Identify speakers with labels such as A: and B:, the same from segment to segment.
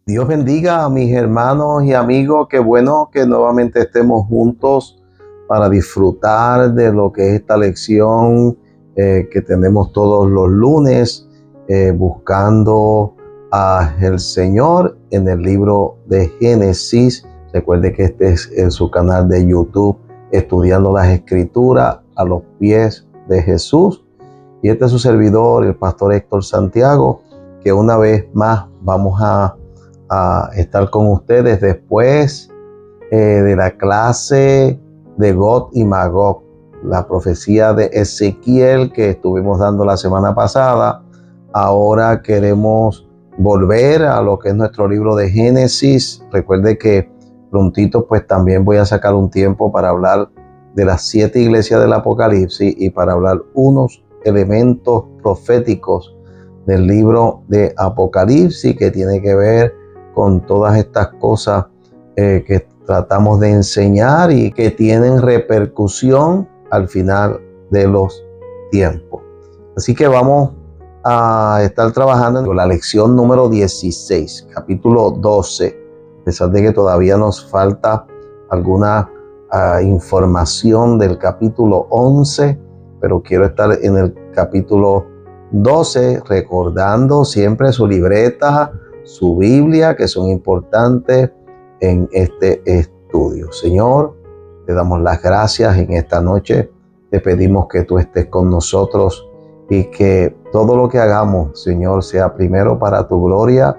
A: Dios bendiga a mis hermanos y amigos. Qué bueno que nuevamente estemos juntos para disfrutar de lo que es esta lección que tenemos todos los lunes, buscando al Señor en el libro de Génesis. Recuerde que este es en su canal de YouTube, Estudiando las Escrituras a los pies de Jesús. Y este es su servidor, el pastor Héctor Santiago, que una vez más vamos a estar con ustedes después de la clase de Gog y Magog, la profecía de Ezequiel que estuvimos dando la semana pasada. Ahora queremos volver a lo que es nuestro libro de Génesis. Recuerde que prontito pues también voy a sacar un tiempo para hablar de las 7 iglesias del Apocalipsis y para hablar unos elementos proféticos del libro de Apocalipsis que tiene que ver con todas estas cosas que tratamos de enseñar y que tienen repercusión al final de los tiempos. Así que vamos a estar trabajando en la lección número 16, capítulo 12, a pesar de que todavía nos falta alguna información del capítulo 11, pero quiero estar en el capítulo 12, recordando siempre su libreta, su Biblia, que son importantes en este estudio. Señor, te damos las gracias en esta noche. Te pedimos que tú estés con nosotros y que todo lo que hagamos, Señor, sea primero para tu gloria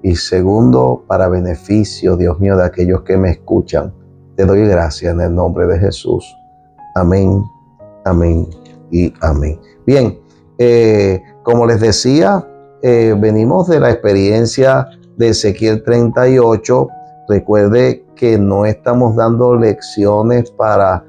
A: y segundo para beneficio, Dios mío, de aquellos que me escuchan. Te doy gracias en el nombre de Jesús. Amén, amén y amén. Bien, como les decía, venimos de la experiencia de Ezequiel 38. Recuerde que no estamos dando lecciones para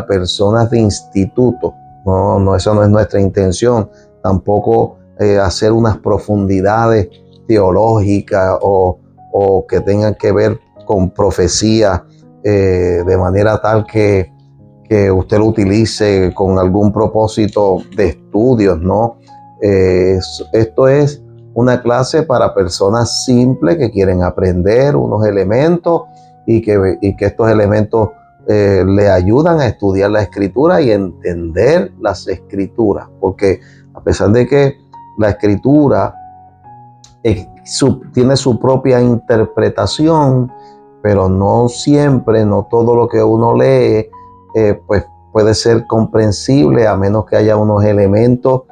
A: personas de instituto. No, eso no es nuestra intención. Tampoco hacer unas profundidades teológicas o que tengan que ver con profecía de manera tal que usted lo utilice con algún propósito de estudios, ¿no? Esto es una clase para personas simples que quieren aprender unos elementos y que estos elementos le ayudan a estudiar la escritura y entender las escrituras, porque a pesar de que la escritura tiene su propia interpretación, pero no siempre, no todo lo que uno lee pues puede ser comprensible a menos que haya unos elementos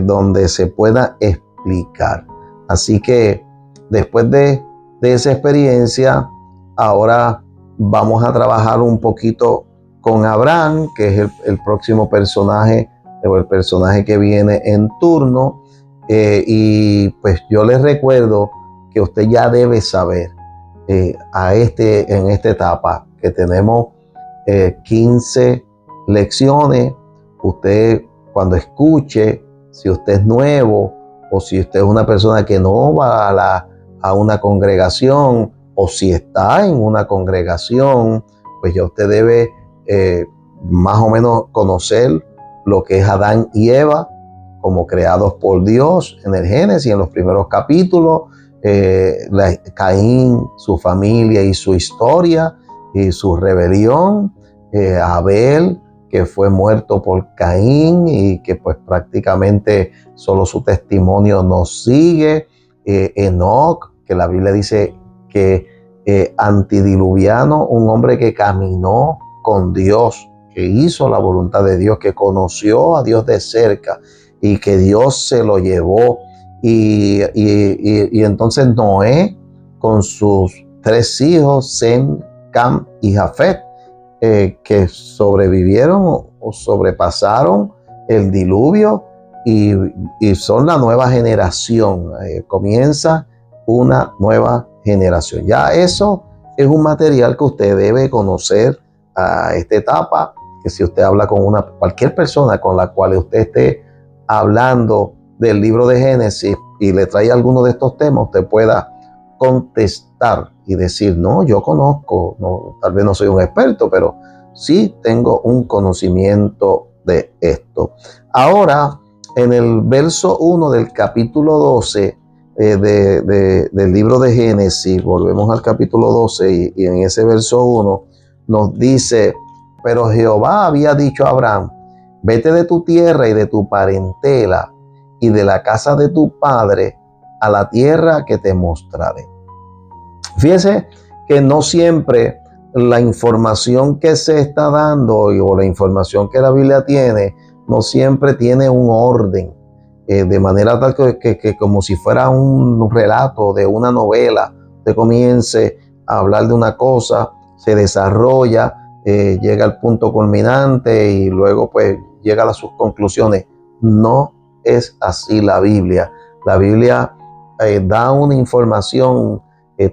A: donde se pueda explicar. Así que después de esa experiencia, ahora vamos a trabajar un poquito con Abraham, que es el próximo personaje o el personaje que viene en turno. Y pues yo les recuerdo que usted ya debe saber en esta etapa que tenemos 15 lecciones. Usted cuando escuche, si usted es nuevo o si usted es una persona que no va a una congregación o si está en una congregación, pues ya usted debe más o menos conocer lo que es Adán y Eva como creados por Dios en el Génesis, en los primeros capítulos, Caín, su familia y su historia y su rebelión, Abel, que fue muerto por Caín y que pues prácticamente solo su testimonio nos sigue, Enoc, que la Biblia dice que antidiluviano, un hombre que caminó con Dios, que hizo la voluntad de Dios, que conoció a Dios de cerca y que Dios se lo llevó. Y entonces Noé con sus 3 hijos, Sem, Cam y Jafet, que sobrevivieron o sobrepasaron el diluvio y son la nueva generación. Comienza una nueva generación. Ya eso es un material que usted debe conocer a esta etapa, que si usted habla con cualquier persona con la cual usted esté hablando del libro de Génesis y le trae alguno de estos temas, usted pueda contestar y decir, no, yo conozco, no, tal vez no soy un experto, pero sí tengo un conocimiento de esto. Ahora, en el verso 1 del capítulo 12, del libro de Génesis, volvemos al capítulo 12 y en ese verso 1 nos dice: pero Jehová había dicho a Abraham, vete de tu tierra y de tu parentela y de la casa de tu padre a la tierra que te mostraré. Fíjese que no siempre la información que se está dando o la información que la Biblia tiene, no siempre tiene un orden, de manera tal que como si fuera un relato de una novela, usted comience a hablar de una cosa, se desarrolla, llega al punto culminante y luego pues llega a sus conclusiones. No es así la Biblia. La Biblia da una información.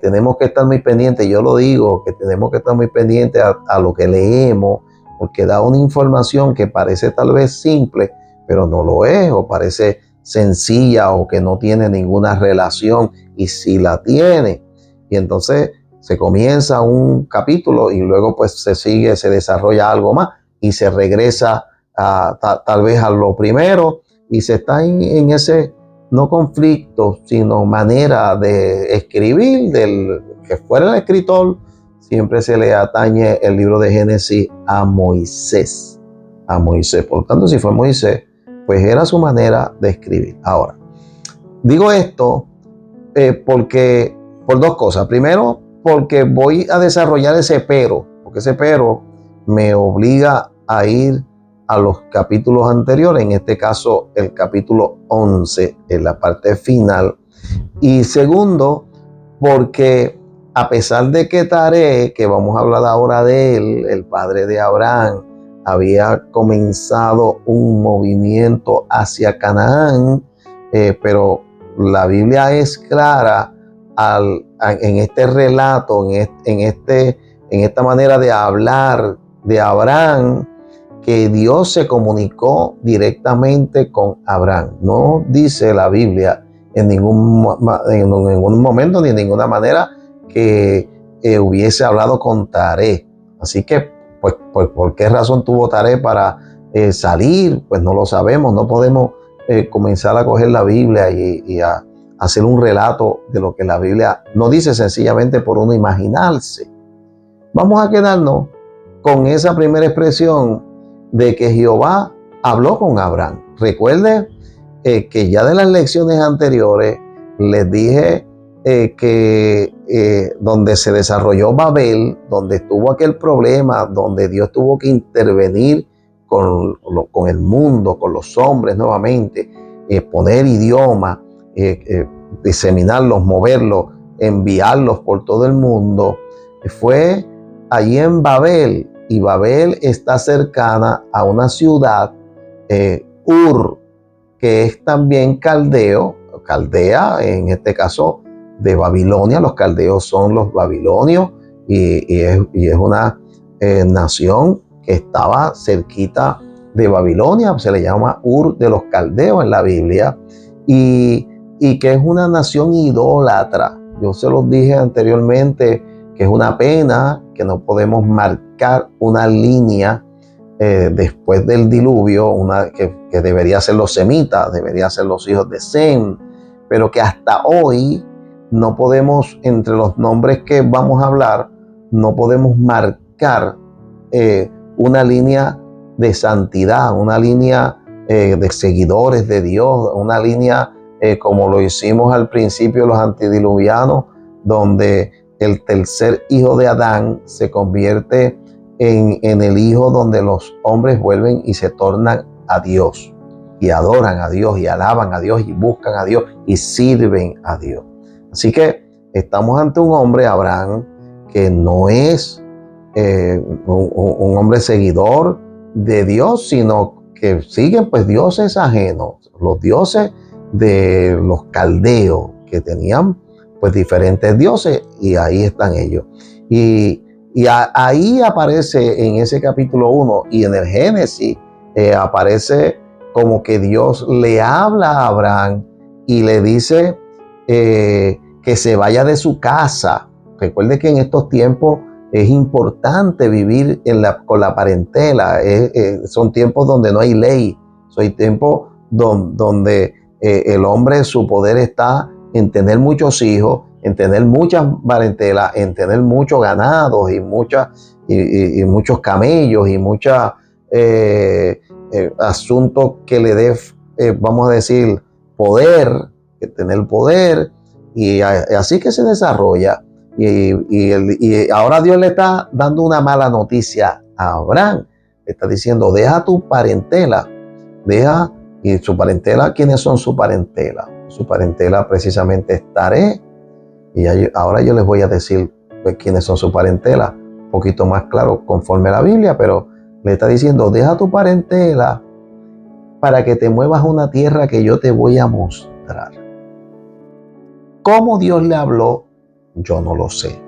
A: Tenemos que estar muy pendientes, yo lo digo, que tenemos que estar muy pendientes a lo que leemos, porque da una información que parece tal vez simple, pero no lo es, o parece sencilla o que no tiene ninguna relación, y sí la tiene. Y entonces se comienza un capítulo y luego pues se sigue, se desarrolla algo más y se regresa tal vez a lo primero y se está en ese no conflicto, sino manera de escribir, del que fuera el escritor. Siempre se le atañe el libro de Génesis a Moisés. A Moisés. Por lo tanto, si fue Moisés, pues era su manera de escribir. Ahora, digo esto porque por dos cosas. Primero, porque voy a desarrollar ese pero, porque ese pero me obliga a ir a los capítulos anteriores, en este caso el capítulo 11, en la parte final. Y segundo, porque a pesar de que Taré, que vamos a hablar ahora de él, el padre de Abraham, había comenzado un movimiento hacia Canaán, pero la Biblia es clara en este relato, en esta manera de hablar de Abraham, que Dios se comunicó directamente con Abraham. No dice la Biblia en ningún momento ni en ninguna manera que hubiese hablado con Taré. Así que, pues, ¿por qué razón tuvo Taré para salir? Pues no lo sabemos. No podemos comenzar a coger la Biblia y a hacer un relato de lo que la Biblia no dice, sencillamente por uno imaginarse. Vamos a quedarnos con esa primera expresión de que Jehová habló con Abraham. Recuerde que ya de las lecciones anteriores les dije que donde se desarrolló Babel, donde estuvo aquel problema, donde Dios tuvo que intervenir con el mundo, con los hombres nuevamente, poner idiomas, diseminarlos, moverlos, enviarlos por todo el mundo, fue allí en Babel. Y Babel está cercana a una ciudad, Ur, que es también caldeo, Caldea, en este caso de Babilonia. Los caldeos son los babilonios y es una nación que estaba cerquita de Babilonia. Se le llama Ur de los caldeos en la Biblia, y que es una nación idólatra. Yo se los dije anteriormente que es una pena que no podemos marcar una línea después del diluvio, que debería ser los semitas, debería ser los hijos de Sem, pero que hasta hoy no podemos, entre los nombres que vamos a hablar, no podemos marcar una línea de santidad, una línea de seguidores de Dios, una línea como lo hicimos al principio los antediluvianos, donde el tercer hijo de Adán se convierte en el hijo donde los hombres vuelven y se tornan a Dios, y adoran a Dios, y alaban a Dios, y buscan a Dios, y sirven a Dios. Así que estamos ante un hombre, Abraham, que no es un hombre seguidor de Dios, sino que siguen pues dioses ajenos, los dioses de los caldeos, que tenían pues diferentes dioses, y ahí están ellos. Y ahí aparece en ese capítulo 1 y en el Génesis aparece como que Dios le habla a Abraham y le dice que se vaya de su casa. Recuerde que en estos tiempos es importante vivir con la parentela. Son tiempos donde no hay ley, son tiempos donde el hombre, su poder está en tener muchos hijos, en tener muchas parentelas, en tener muchos ganados y muchos camellos y muchos asuntos que le dé, vamos a decir, poder, que tener poder, y así que se desarrolla. Y ahora Dios le está dando una mala noticia a Abraham. Le está diciendo, deja tu parentela, deja. Y su parentela, ¿quiénes son su parentela? Su parentela precisamente es Taré. Y ahora yo les voy a decir pues, quiénes son su parentela. Un poquito más claro conforme a la Biblia, pero le está diciendo, deja tu parentela para que te muevas a una tierra que yo te voy a mostrar. ¿Cómo Dios le habló? Yo no lo sé.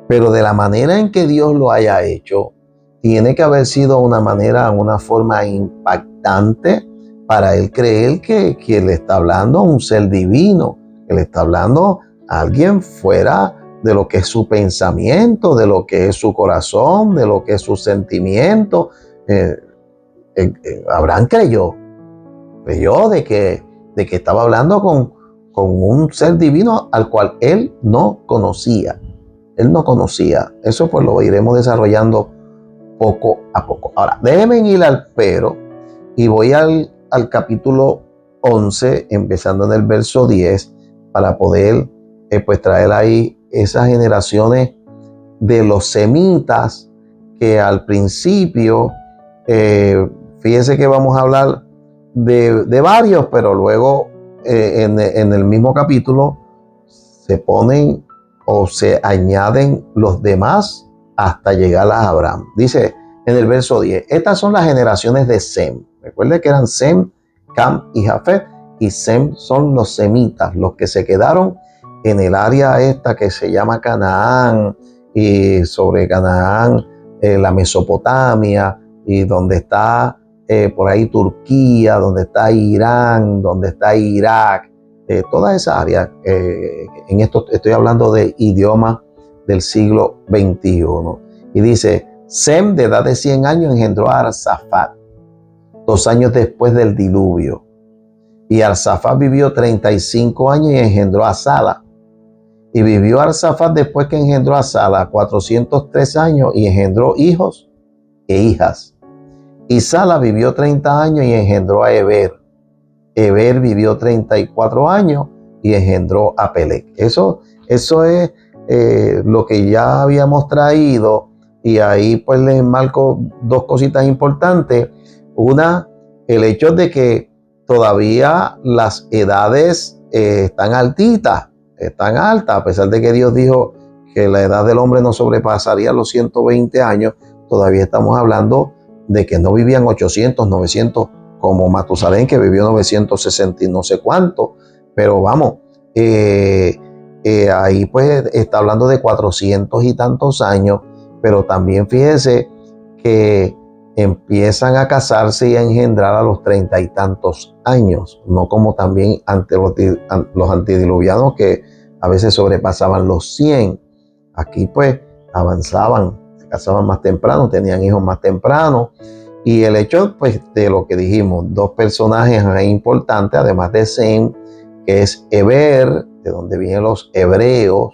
A: Pero de la manera en que Dios lo haya hecho, tiene que haber sido una forma impactante para él creer que le está hablando a un ser divino, que le está hablando a alguien fuera de lo que es su pensamiento, de lo que es su corazón, de lo que es su sentimiento. Abraham creyó de que estaba hablando con un ser divino al cual él no conocía. Él no conocía. Eso pues lo iremos desarrollando poco a poco. Ahora, déjenme ir al pero y voy al capítulo 11, empezando en el verso 10, para poder pues traer ahí esas generaciones de los semitas que al principio, fíjense que vamos a hablar de varios, pero luego en el mismo capítulo se ponen o se añaden los demás hasta llegar a Abraham. Dice en el verso 10, estas son las generaciones de Sem. Recuerde que eran Sem, Cam y Jafet, y Sem son los semitas, los que se quedaron en el área esta que se llama Canaán, y sobre Canaán, la Mesopotamia, y donde está por ahí Turquía, donde está Irán, donde está Irak, toda esa área. En esto estoy hablando de idioma del siglo XXI. Y dice, Sem de edad de 100 años engendró a Arsafat, 2 años después del diluvio. Y Arsafat vivió 35 años y engendró a Sala. Y vivió Arsafat después que engendró a Sala 403 años y engendró hijos e hijas. Y Sala vivió 30 años y engendró a Eber. Eber vivió 34 años y engendró a Peleg. Eso es lo que ya habíamos traído, y ahí pues les marco dos cositas importantes. Una, el hecho de que todavía las edades están altitas, están altas, a pesar de que Dios dijo que la edad del hombre no sobrepasaría los 120 años, todavía estamos hablando de que no vivían 800, 900, como Matusalén, que vivió 960 y no sé cuánto, pero vamos, ahí pues está hablando de 400 y tantos años, pero también fíjese que empiezan a casarse y a engendrar a los 30 y tantos años, no como también ante los antediluvianos que a veces sobrepasaban los 100. Aquí pues avanzaban, se casaban más temprano, tenían hijos más temprano. Y el hecho pues de lo que dijimos, dos personajes importantes, además de Sem, que es Eber, de donde vienen los hebreos,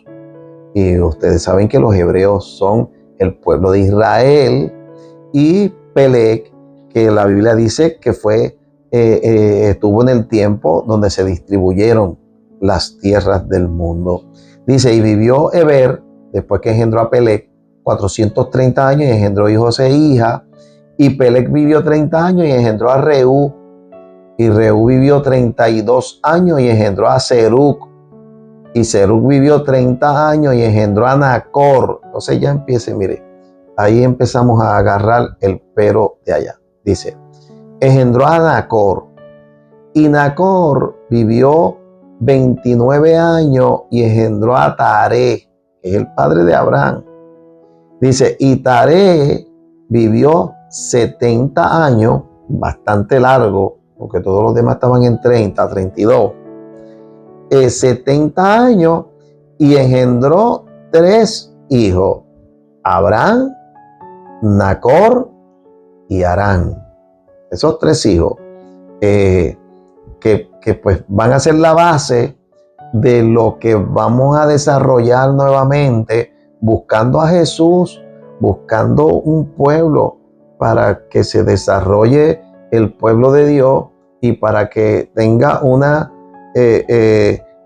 A: y ustedes saben que los hebreos son el pueblo de Israel, y Peleg, que la Biblia dice que estuvo en el tiempo donde se distribuyeron las tierras del mundo. Dice, y vivió Eber, después que engendró a Peleg, 430 años y engendró hijos e hijas. Y Peleg vivió 30 años y engendró a Reú. Y Reú vivió 32 años y engendró a Serug. Y Serug vivió 30 años y engendró a Nacor. Entonces ya empiece, mire, ahí empezamos a agarrar el pero de allá. Dice, engendró a Nacor. Y Nacor vivió 29 años y engendró a Taré, que es el padre de Abraham. Dice, y Taré vivió 70 años, bastante largo, porque todos los demás estaban en 30, 32. 70 años y engendró 3 hijos, Abraham, Nacor y Harán. Esos 3 hijos que pues van a ser la base de lo que vamos a desarrollar nuevamente, buscando a Jesús, buscando un pueblo para que se desarrolle el pueblo de Dios y para que tenga una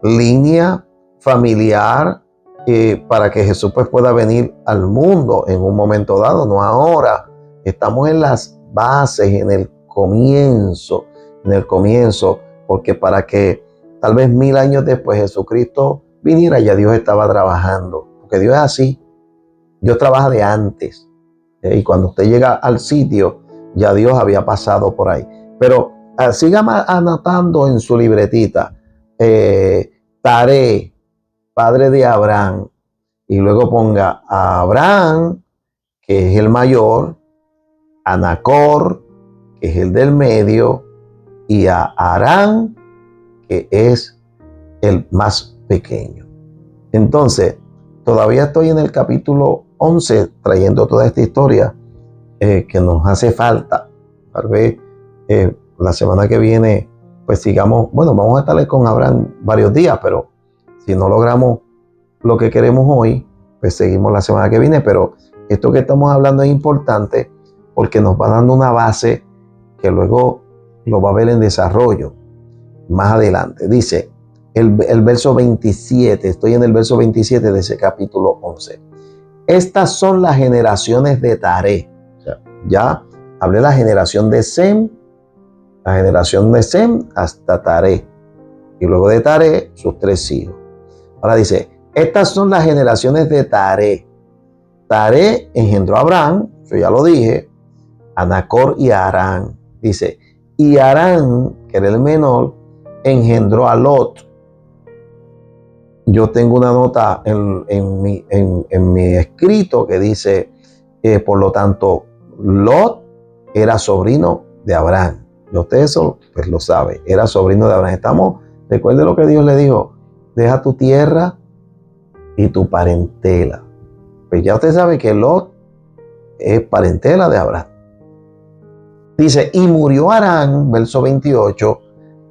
A: línea familiar, para que Jesús pues pueda venir al mundo en un momento dado, no ahora. Estamos en las bases, en el comienzo, porque para que tal vez 1000 años después Jesucristo viniera, ya Dios estaba trabajando, porque Dios es así, Dios trabaja de antes, y cuando usted llega al sitio, ya Dios había pasado por ahí. Pero siga anotando en su libretita, Taré, padre de Abraham, y luego ponga a Abraham, que es el mayor, a Nacor, que es el del medio, y a Harán, que es el más pequeño. Entonces, todavía estoy en el capítulo 11 trayendo toda esta historia que nos hace falta. Tal vez la semana que viene, pues sigamos, bueno, vamos a estar con Abraham varios días, pero si no logramos lo que queremos hoy, pues seguimos la semana que viene. Pero esto que estamos hablando es importante porque nos va dando una base que luego lo va a ver en desarrollo más adelante. Dice el verso 27, estoy en el verso 27 de ese capítulo 11. Estas son las generaciones de Taré. O sea, ya hablé de la generación de Sem hasta Taré. Y luego de Taré, sus 3 hijos. Ahora dice, estas son las generaciones de Taré. Taré engendró a Abraham, yo ya lo dije, a Nacor y a Harán. Dice, y Harán, que era el menor, engendró a Lot. Yo tengo una nota en mi escrito que dice, por lo tanto, Lot era sobrino de Abraham. Usted eso pues lo sabe, era sobrino de Abraham. Recuerde lo que Dios le dijo, deja tu tierra y tu parentela. Pues ya usted sabe que Lot es parentela de Abraham. Dice, y murió Harán, verso 28,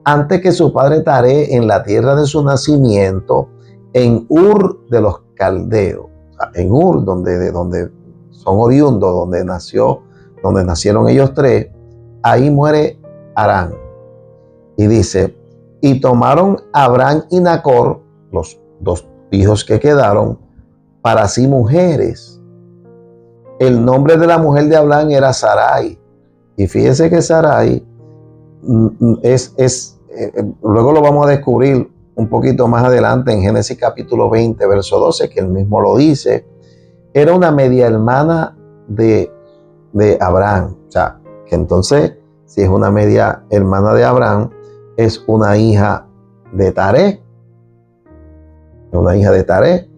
A: antes que su padre Taré en la tierra de su nacimiento, en Ur de los Caldeos. O sea, en Ur, donde son oriundos, donde nacieron ellos 3, ahí muere Harán. Y dice, y tomaron Abraham y Nacor, los 2 hijos que quedaron, para sí mujeres. El nombre de la mujer de Abraham era Sarai. Y fíjese que Sarai luego lo vamos a descubrir un poquito más adelante en Génesis capítulo 20, verso 12, que él mismo lo dice. Era una media hermana de Abraham. O sea, que entonces, si es una media hermana de Abraham, es una hija de Taré. Una hija de Taré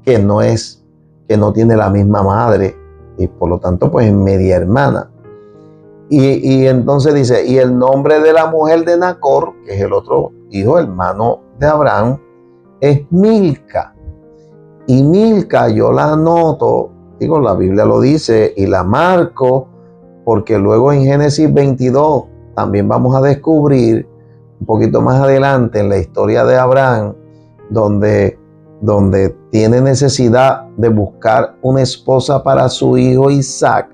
A: que no tiene la misma madre y por lo tanto pues es media hermana. Y entonces dice, y el nombre de la mujer de Nacor, que es el otro hijo, hermano de Abraham, es Milca. Y Milca yo la anoto, digo, la Biblia lo dice y la marco, porque luego en Génesis 22 también vamos a descubrir un poquito más adelante en la historia de Abraham, donde tiene necesidad de buscar una esposa para su hijo Isaac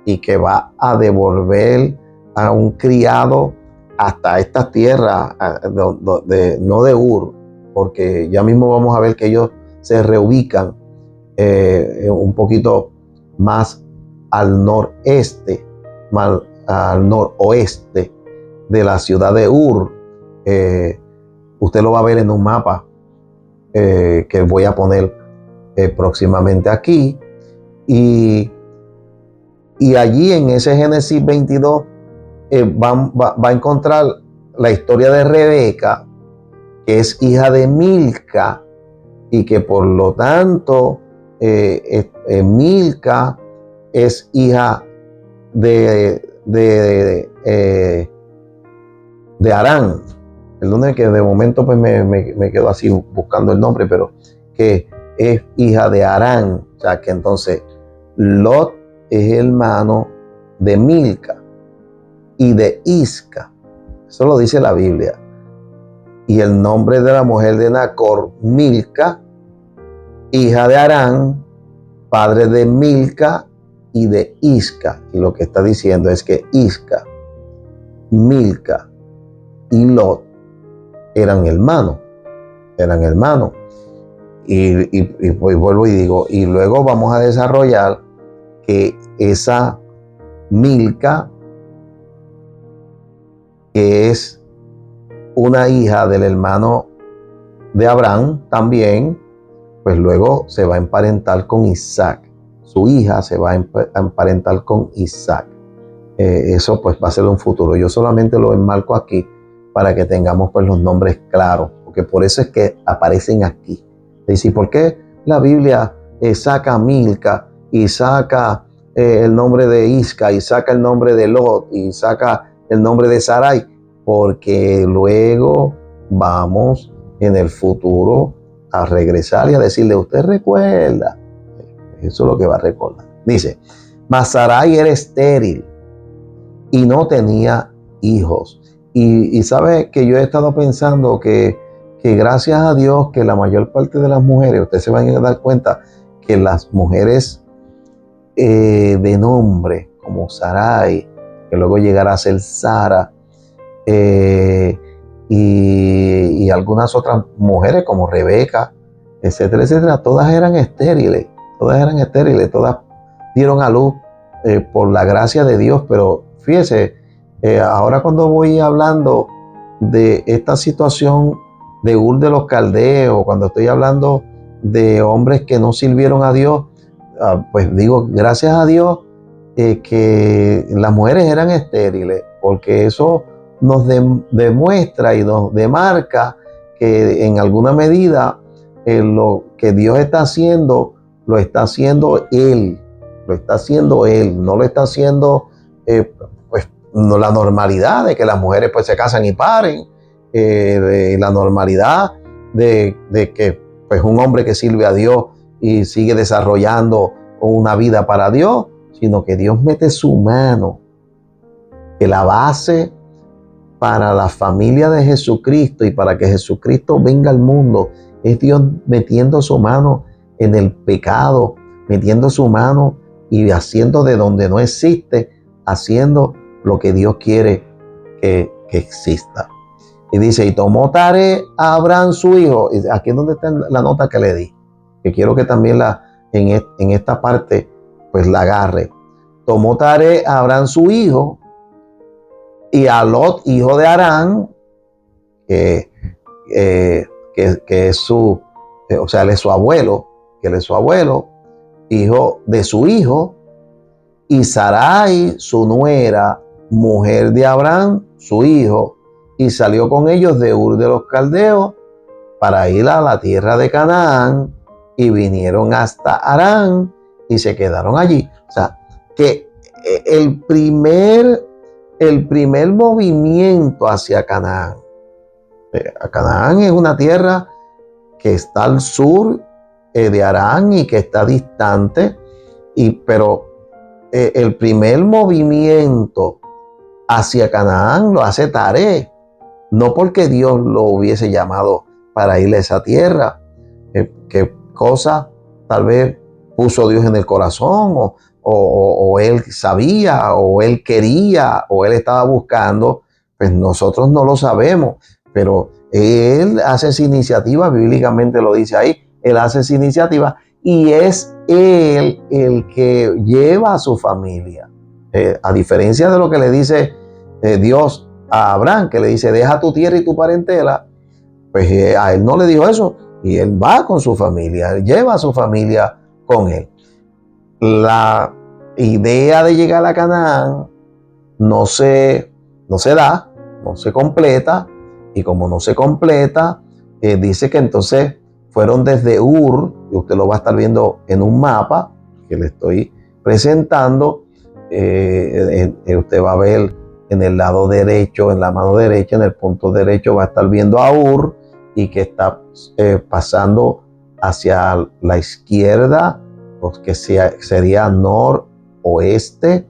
A: y que va a devolver a un criado hasta estas tierras, no de Ur, porque ya mismo vamos a ver que ellos se reubican un poquito más al noreste, más al noroeste de la ciudad de Ur. Usted lo va a ver en un mapa que voy a poner próximamente aquí. Y allí en ese Génesis 22 va a encontrar la historia de Rebeca, que es hija de Milca, y que por lo tanto Milca es hija de Harán. Perdone que de momento pues me quedo así buscando el nombre, pero que es hija de Harán. O sea que entonces Lot es hermano de Milca y de Isca. Eso lo dice la Biblia. Y el nombre de la mujer de Nacor, Milca, hija de Harán, padre de Milca y de Isca. Y lo que está diciendo es que Isca, Milca y Lot eran hermanos. Y pues vuelvo y digo, y luego vamos a desarrollar que esa Milca, que es una hija del hermano de Abraham también, pues luego se va a emparentar con Isaac. Su hija se va a emparentar con Isaac. Eso pues va a ser un futuro. Yo solamente lo enmarco aquí para que tengamos pues los nombres claros, porque por eso es que aparecen aquí. ¿Y por qué la Biblia saca a Milca y saca el nombre de Isca y saca el nombre de Lot y saca el nombre de Sarai? Porque luego vamos en el futuro a regresar y a decirle, usted recuerda. Eso es lo que va a recordar. Dice, mas Sarai era estéril y no tenía hijos. Y sabe que yo he estado pensando que gracias a Dios que la mayor parte de las mujeres, ustedes se van a dar cuenta que las mujeres de nombre, como Sarai, que luego llegará a ser Sara, y algunas otras mujeres como Rebeca, etcétera, etcétera, todas eran estériles, todas dieron a luz por la gracia de Dios. Pero fíjese, ahora cuando voy hablando de esta situación de Ur de los Caldeos, cuando estoy hablando de hombres que no sirvieron a Dios, pues digo, gracias a Dios que las mujeres eran estériles, porque eso nos demuestra y nos demarca que en alguna medida lo que Dios está haciendo, lo está haciendo Él, no lo está haciendo pues no, la normalidad de que las mujeres pues se casan y paren, la normalidad de que pues un hombre que sirve a Dios y sigue desarrollando una vida para Dios, sino que Dios mete su mano, que la base para la familia de Jesucristo y para que Jesucristo venga al mundo es Dios metiendo su mano en el pecado, metiendo su mano y haciendo de donde no existe, haciendo lo que Dios quiere que exista. Y dice, y tomó Taré a Abraham su hijo. Y aquí es donde está la nota que le di, que quiero que también en esta parte pues la agarre. Tomó Taré a Abraham su hijo y a Lot, hijo de Harán, que es su, o sea, él es su abuelo, hijo de su hijo, y Sarai, su nuera, mujer de Abraham, su hijo, y salió con ellos de Ur de los Caldeos para ir a la tierra de Canaán, y vinieron hasta Harán y se quedaron allí. O sea, que el primer movimiento hacia Canaán, Canaán es una tierra que está al sur de Harán y que está distante, pero el primer movimiento hacia Canaán lo hace Taré, no porque Dios lo hubiese llamado para ir a esa tierra, que cosa tal vez puso Dios en el corazón, o él sabía, o él quería, o él estaba buscando, pues nosotros no lo sabemos, pero él hace esa iniciativa, bíblicamente lo dice ahí, él hace esa iniciativa y es él el que lleva a su familia. A diferencia de lo que le dice Dios a Abraham, que le dice, deja tu tierra y tu parentela, pues a él no le dijo eso, y él va con su familia, él lleva a su familia con él. La idea de llegar a Canaán no se da, no se completa, y como no se completa, dice que entonces fueron desde Ur, y usted lo va a estar viendo en un mapa que le estoy presentando. Usted va a ver en el lado derecho, en la mano derecha, en el punto derecho va a estar viendo a Ur, y que está pasando hacia la izquierda, pues que sería noroeste,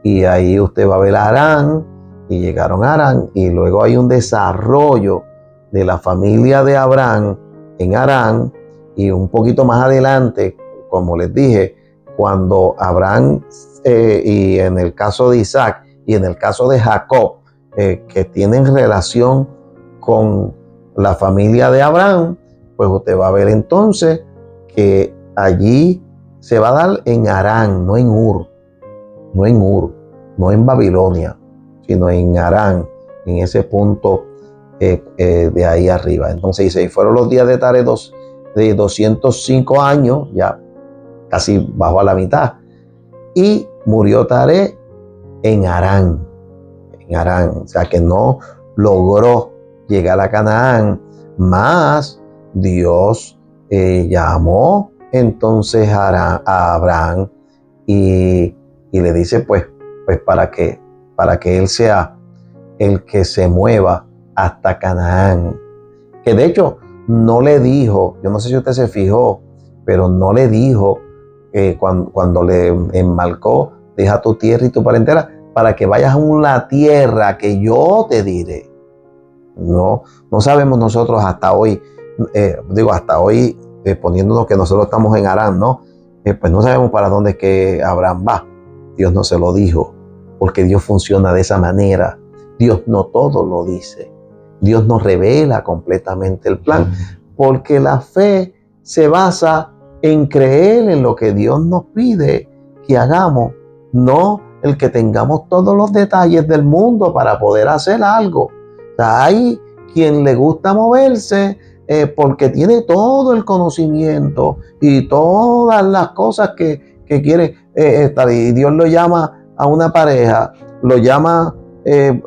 A: y ahí usted va a ver Harán, y llegaron a Harán, y luego hay un desarrollo de la familia de Abraham en Harán, y un poquito más adelante, como les dije, cuando Abraham, y en el caso de Isaac y en el caso de Jacob, que tienen relación con la familia de Abraham, pues usted va a ver entonces que allí se va a dar en Harán, no en Ur, no en Babilonia, sino en Harán, en ese punto de ahí arriba. Entonces dice, y fueron los días de Tare de 205 años, ya casi bajo a la mitad, y murió Tare en Harán, o sea que no logró llegar a Canaán, más Dios llamó entonces a Abraham y le dice pues para que él sea el que se mueva hasta Canaán, que de hecho no le dijo, yo no sé si usted se fijó, pero no le dijo cuando le enmarcó, deja tu tierra y tu parentela para que vayas a una tierra que yo te diré. No sabemos nosotros hasta hoy, poniéndonos que nosotros estamos en Harán, ¿no? Pues no sabemos para dónde es que Abraham va. Dios no se lo dijo, porque Dios funciona de esa manera. Dios no todo lo dice. Dios nos revela completamente el plan, porque la fe se basa en creer en lo que Dios nos pide que hagamos, no el que tengamos todos los detalles del mundo para poder hacer algo. O sea, hay quien le gusta moverse porque tiene todo el conocimiento y todas las cosas que quiere estar. Y Dios lo llama a una pareja, lo llama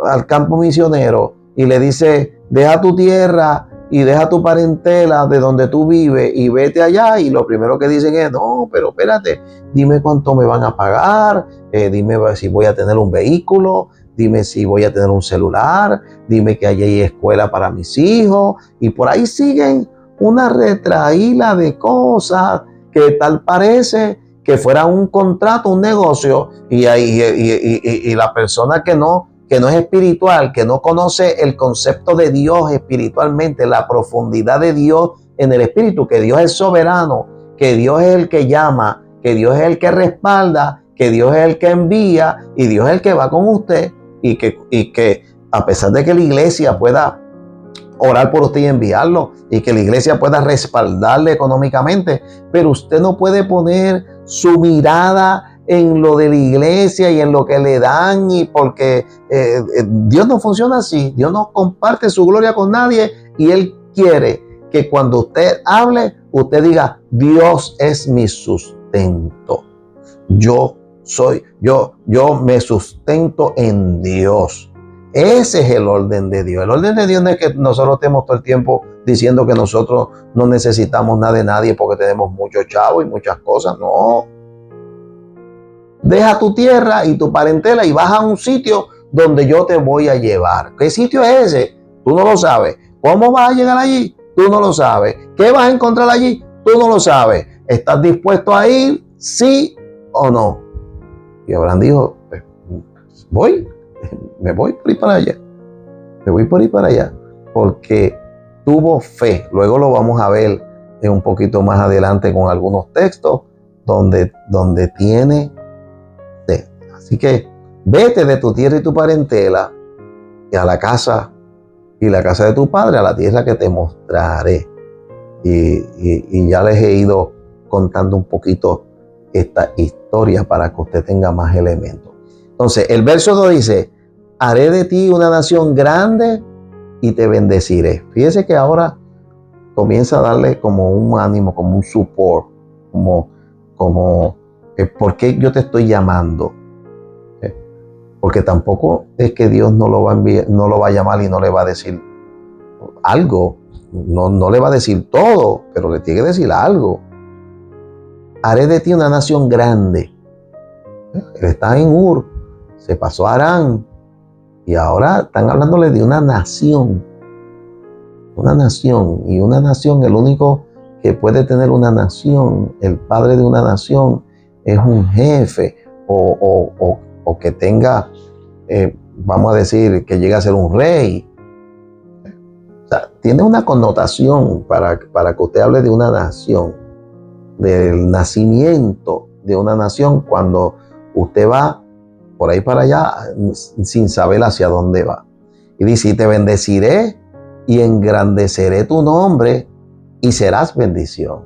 A: al campo misionero y le dice, deja tu tierra y deja tu parentela de donde tú vives y vete allá, y lo primero que dicen es, no, pero espérate, dime cuánto me van a pagar, dime si voy a tener un vehículo, dime si voy a tener un celular, dime que allí hay escuela para mis hijos, y por ahí siguen una retraíla de cosas que tal parece que fuera un contrato, un negocio, y la persona que no es espiritual, que no conoce el concepto de Dios espiritualmente, la profundidad de Dios en el espíritu, que Dios es soberano, que Dios es el que llama, que Dios es el que respalda, que Dios es el que envía y Dios es el que va con usted, y que a pesar de que la iglesia pueda orar por usted y enviarlo, y que la iglesia pueda respaldarle económicamente, pero usted no puede poner su mirada en lo de la iglesia y en lo que le dan, y porque Dios no funciona así. Dios no comparte su gloria con nadie, y Él quiere que cuando usted hable, usted diga, Dios es mi sustento. Yo me sustento en Dios. Ese es el orden de Dios. El orden de Dios no es que nosotros estemos todo el tiempo diciendo que nosotros no necesitamos nada de nadie porque tenemos muchos chavos y muchas cosas. No. Deja tu tierra y tu parentela y vas a un sitio donde yo te voy a llevar. ¿Qué sitio es ese? Tú no lo sabes. ¿Cómo vas a llegar allí? Tú no lo sabes. ¿Qué vas a encontrar allí? Tú no lo sabes. ¿Estás dispuesto a ir? ¿Sí o no? Y Abraham dijo, me voy por ir para allá. Me voy por ir para allá. Porque tuvo fe. Luego lo vamos a ver un poquito más adelante con algunos textos donde tiene fe. Así que vete de tu tierra y tu parentela y a la casa de tu padre, a la tierra que te mostraré. Y ya les he ido contando un poquito esta historia para que usted tenga más elementos. Entonces, el verso 2 dice, haré de ti una nación grande y te bendeciré. Fíjese que ahora comienza a darle como un ánimo, como un support, como ¿por qué yo te estoy llamando? Porque tampoco es que Dios no lo va a enviar, no lo va a llamar y no le va a decir algo. No le va a decir todo, pero le tiene que decir algo. Haré de ti una nación grande. Él está en Ur, se pasó a Harán, y ahora están hablándole de una nación. Una nación, y una nación, el único que puede tener una nación, el padre de una nación, es un jefe o que tenga, vamos a decir, que llegue a ser un rey. O sea, tiene una connotación para que usted hable de una nación, del nacimiento de una nación, cuando usted va por ahí para allá sin saber hacia dónde va. Y dice, y te bendeciré y engrandeceré tu nombre y serás bendición.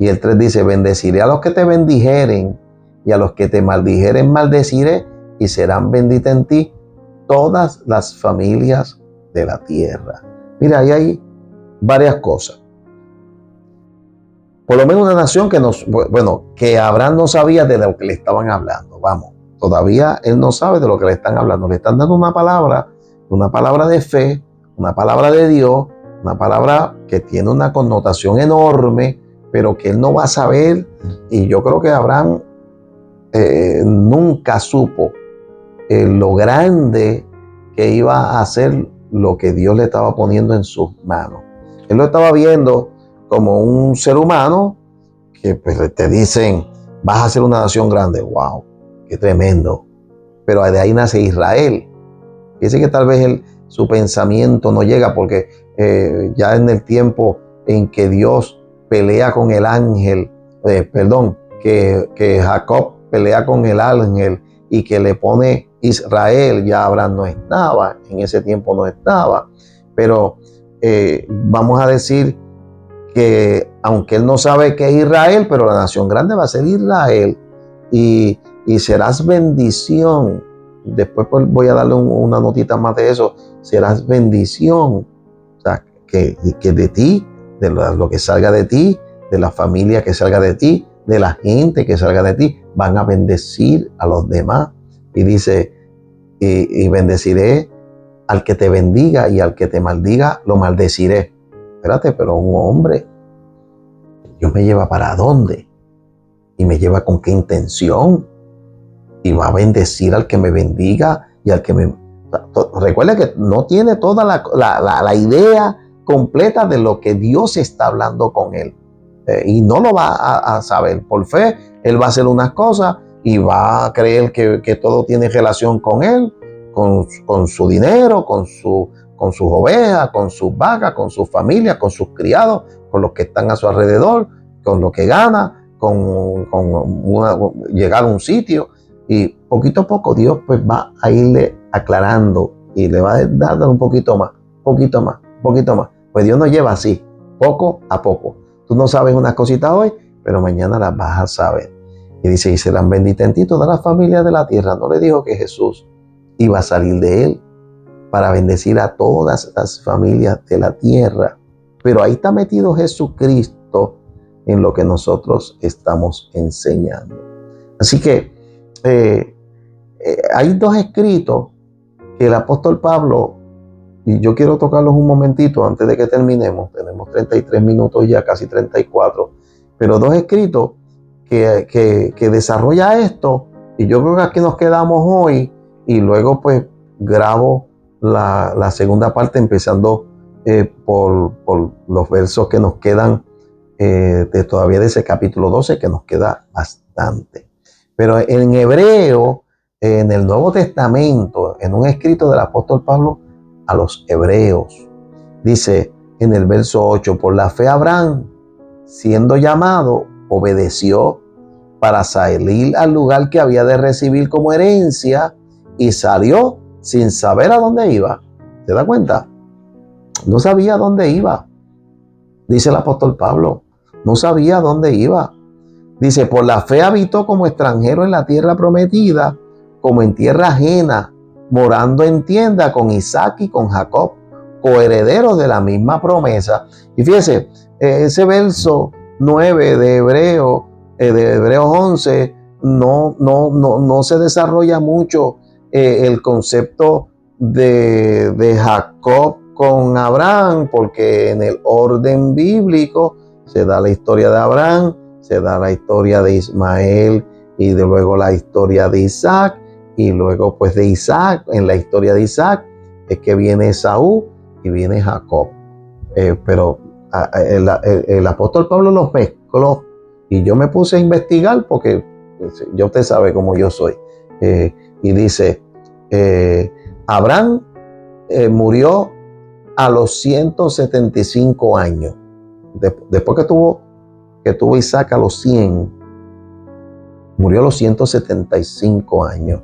A: Y el 3 dice, bendeciré a los que te bendijeren y a los que te maldijeren maldeciré y serán benditas en ti todas las familias de la tierra. Mira, ahí hay varias cosas. Por lo menos una nación que Abraham no sabía de lo que le estaban hablando. Vamos, todavía él no sabe de lo que le están hablando. Le están dando una palabra de fe, una palabra de Dios, una palabra que tiene una connotación enorme, pero que él no va a saber. Y yo creo que Abraham nunca supo lo grande que iba a ser lo que Dios le estaba poniendo en sus manos. Él lo estaba viendo como un ser humano que pues, te dicen, vas a ser una nación grande. ¡Wow! ¡Qué tremendo! Pero de ahí nace Israel. Fíjese que tal vez su pensamiento no llega porque ya en el tiempo en que Dios pelea con el ángel, que Jacob pelea con el ángel y que le pone Israel, ya Abraham no estaba, en ese tiempo no estaba, pero vamos a decir que aunque él no sabe qué es Israel, pero la nación grande va a ser Israel y serás bendición. Después pues, voy a darle una notita más de eso. Serás bendición. O sea, que de ti, de lo que salga de ti, de la familia que salga de ti, de la gente que salga de ti, van a bendecir a los demás. Y dice, y bendeciré al que te bendiga y al que te maldiga, lo maldeciré. Espérate, pero un hombre, Dios me lleva para dónde y me lleva con qué intención, y va a bendecir al que me bendiga y al que me... Recuerda que no tiene toda la idea completa de lo que Dios está hablando con él, y no lo va a saber. Por fe, él va a hacer unas cosas y va a creer que todo tiene relación con él, con su dinero, con sus ovejas, con sus vacas, con su familia, con sus criados, con los que están a su alrededor, con lo que gana, llegar a un sitio. Y poquito a poco Dios pues va a irle aclarando y le va a dar un poquito más, poquito más, poquito más. Pues Dios nos lleva así, poco a poco. Tú no sabes unas cositas hoy, pero mañana las vas a saber. Y dice, y serán benditas en ti todas las familias de la tierra. No le dijo que Jesús iba a salir de él para bendecir a todas las familias de la tierra. Pero ahí está metido Jesucristo en lo que nosotros estamos enseñando. Así que hay dos escritos que el apóstol Pablo, y yo quiero tocarlos un momentito antes de que terminemos, tenemos 33 minutos ya, casi 34, pero dos escritos que desarrolla esto, y yo creo que aquí nos quedamos hoy, y luego pues grabo la segunda parte empezando por los versos que nos quedan todavía de ese capítulo 12, que nos queda bastante. Pero en hebreo, en el Nuevo Testamento, en un escrito del apóstol Pablo a los hebreos, dice en el verso 8, por la fe Abraham, siendo llamado, obedeció para salir al lugar que había de recibir como herencia y salió sin saber a dónde iba. ¿Te das cuenta? No sabía a dónde iba. Dice el apóstol Pablo, no sabía a dónde iba. Dice, por la fe habitó como extranjero en la tierra prometida, como en tierra ajena, morando en tienda con Isaac y con Jacob, coherederos de la misma promesa. Y fíjese, ese verso 9 de Hebreos 11, no se desarrolla mucho el concepto de Jacob con Abraham, porque en el orden bíblico se da la historia de Abraham, se da la historia de Ismael y luego la historia de Isaac, y luego pues de Isaac, en la historia de Isaac es que viene Esaú y viene Jacob. Pero el apóstol Pablo los mezcló y yo me puse a investigar porque ya usted sabe cómo yo soy. Y dice, Abraham murió a los 175 años. Después que tuvo Isaac a los 100, murió a los 175 años.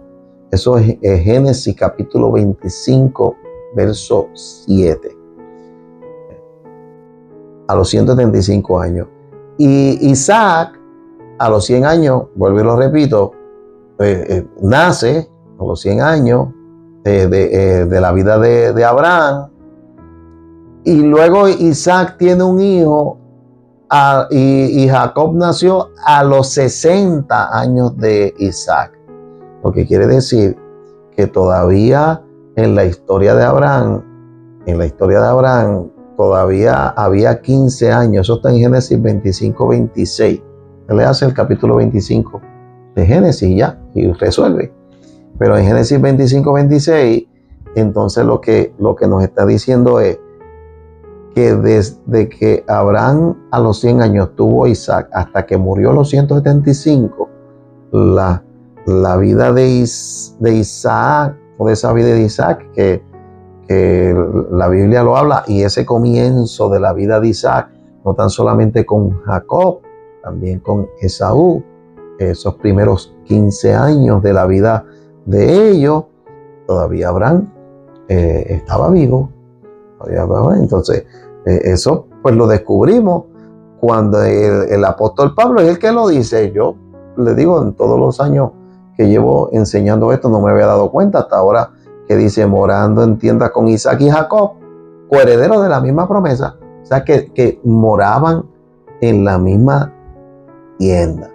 A: Eso es Génesis capítulo 25, verso 7. A los 175 años. Y Isaac, a los 100 años, vuelvo y lo repito, nace a los 100 años de la vida de Abraham. Y luego Isaac tiene un hijo y Jacob nació a los 60 años de Isaac. Lo que quiere decir que todavía en la historia de Abraham, todavía había 15 años. Eso está en Génesis 25, 26. Él le hace el capítulo 25 de Génesis ya y resuelve. Pero en Génesis 25, 26, entonces lo que nos está diciendo es que desde que Abraham a los 100 años tuvo Isaac hasta que murió a los 175, la vida de Isaac, o de esa vida de Isaac, que la Biblia lo habla, y ese comienzo de la vida de Isaac, no tan solamente con Jacob, también con Esaú, esos primeros 15 años de la vida de ellos, todavía Abraham estaba vivo. Entonces, eso pues lo descubrimos cuando el apóstol Pablo es el que lo dice. Yo le digo, en todos los años que llevo enseñando esto, no me había dado cuenta hasta ahora que dice, morando en tiendas con Isaac y Jacob, coherederos de la misma promesa. O sea, que moraban en la misma tienda.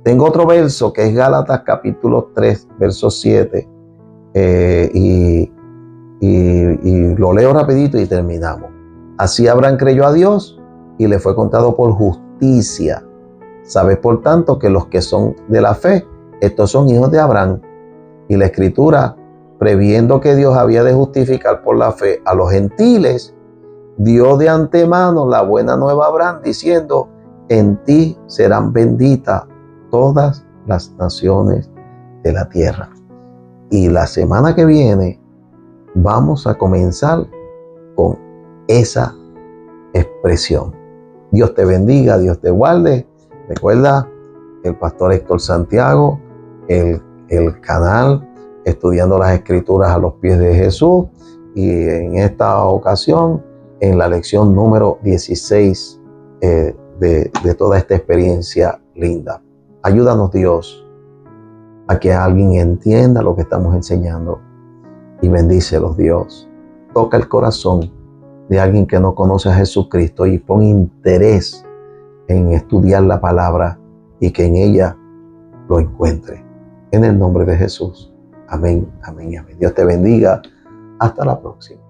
A: Tengo otro verso que es Gálatas capítulo 3, verso 7, y lo leo rapidito y terminamos. Así Abraham creyó a Dios y le fue contado por justicia. Sabes, por tanto, que los que son de la fe, estos son hijos de Abraham. Y la Escritura, previendo que Dios había de justificar por la fe a los gentiles, dio de antemano la buena nueva a Abraham, diciendo, en ti serán benditas todas las naciones de la tierra. Y la semana que viene vamos a comenzar con esa expresión. Dios te bendiga, Dios te guarde. Recuerda, el pastor Héctor Santiago, el canal Estudiando las Escrituras a los pies de Jesús, y en esta ocasión en la lección número 16 de toda esta experiencia linda. Ayúdanos, Dios, a que alguien entienda lo que estamos enseñando, y bendícelos, Dios. Toca el corazón de alguien que no conoce a Jesucristo y pon interés en estudiar la palabra y que en ella lo encuentre. En el nombre de Jesús. Amén, amén y amén. Dios te bendiga. Hasta la próxima.